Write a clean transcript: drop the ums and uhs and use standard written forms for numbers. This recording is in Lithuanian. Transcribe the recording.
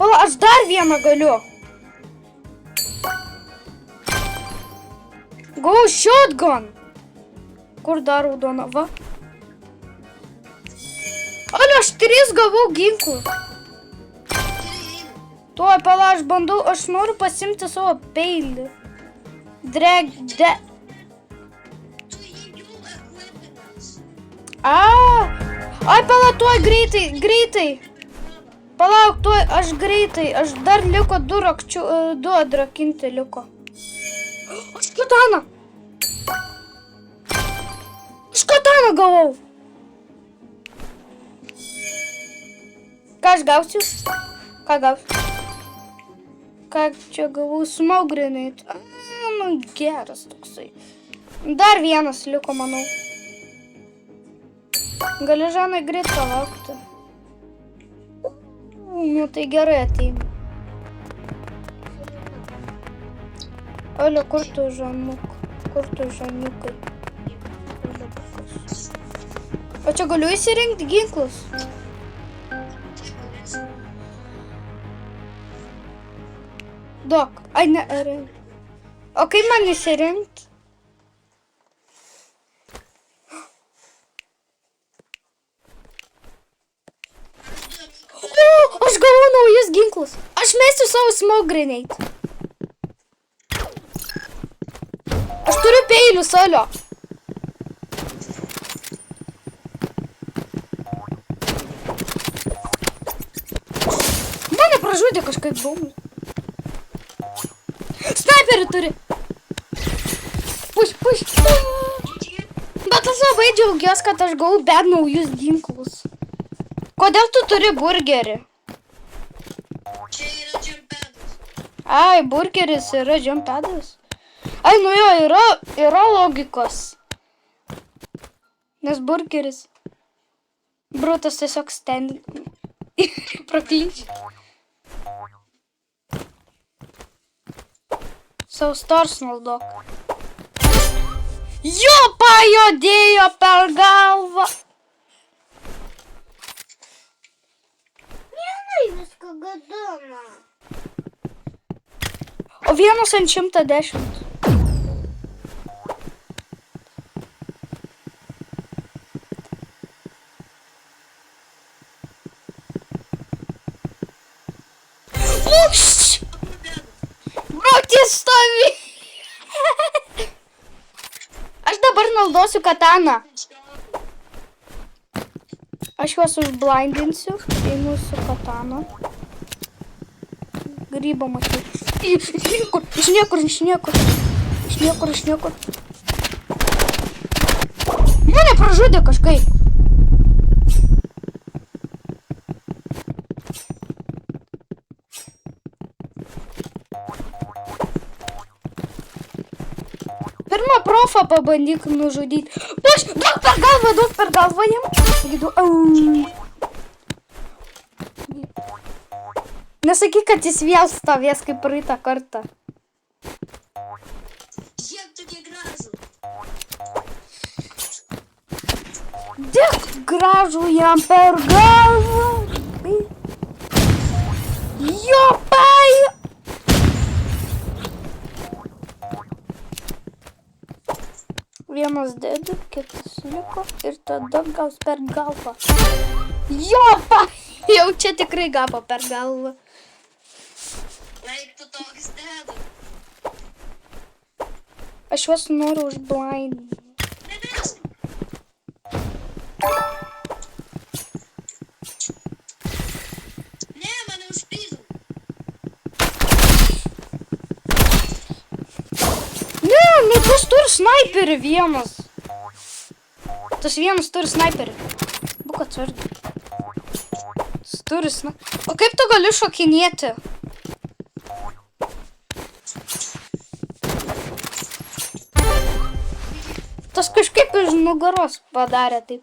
Pala, aš dar vieną galiu. Gavau shotgun. Kur dar raudona? Va. Alio, aš 3 gavau ginklų. Tuoj, pala, aš bandau, aš noriu pasimti savo peilį. Ai, pala, tuoj greitai. Palauk, tuoj, aš greitai. Aš dar liko 2 atrakinti liko. Aš kataną. Aš kataną gavau. Ką aš gausiu? Ką gausiu? Ką čia gavau? Smoke grenade. Nu, geras toksai. Dar vienas liko, manau. Gali, Žanai, greit palaukti. Nu, tai gerai ateina. Alio, kur tu, Žanuk? Kur tu, Žaniukai? O čia galiu įsirinkti ginklus? Dok, ai ne, o kaip man įsirinkti? O, aš gavau naujus ginklus. Aš mesiu savo smoke grenade. Aš turiu peilius, Alio. Mane pražudė kažkaip bombų. Sniperį turi. Puš. Bet aš labai džiaugiuosi, kad aš gavau bet naujus ginklus. Kodėl tu turi burgerį? Čia yra džempedas. Ai, burgeris yra džempedas. Ai, nu jo, yra logikos. Nes burgeris. Brutas tiesiog stand. Praklyčia. Savo stars naudok. Jo, pajodėjo per galvą. Vienai viską gadina. O vienas ant 110. Brotis stovi. Aš dabar naudosiu kataną. Aš juos užblindinsiu. Einu su katana. Grybą matyti. Iš niekur. Mane pražudė kažkaip. Pirmą profą pabandyk nužudyti. Puš, duok per galvą jam. Sakytų, nesakyk, kad jis vėl stovės kaip praeitą kartą. Jie tokie gražų. Dėk gražų jam per galvą. Jo, pai. Vienas dėdė, kitas liko ir tada gaus per galvą. Jo, pai. Jau čia tikrai gavo per galvą. Eik tu toks dėda. Aš juos noriu užblindinti. Nebesk. Ne, mane užpyzau. Ne, nu tas turi sniperį vienas. Tas vienas turi sniperį. Būk atsargiai. Tas turi sniperį. O kaip tu gali šokinėti? Tas kažkaip iš nugaros padarė taip.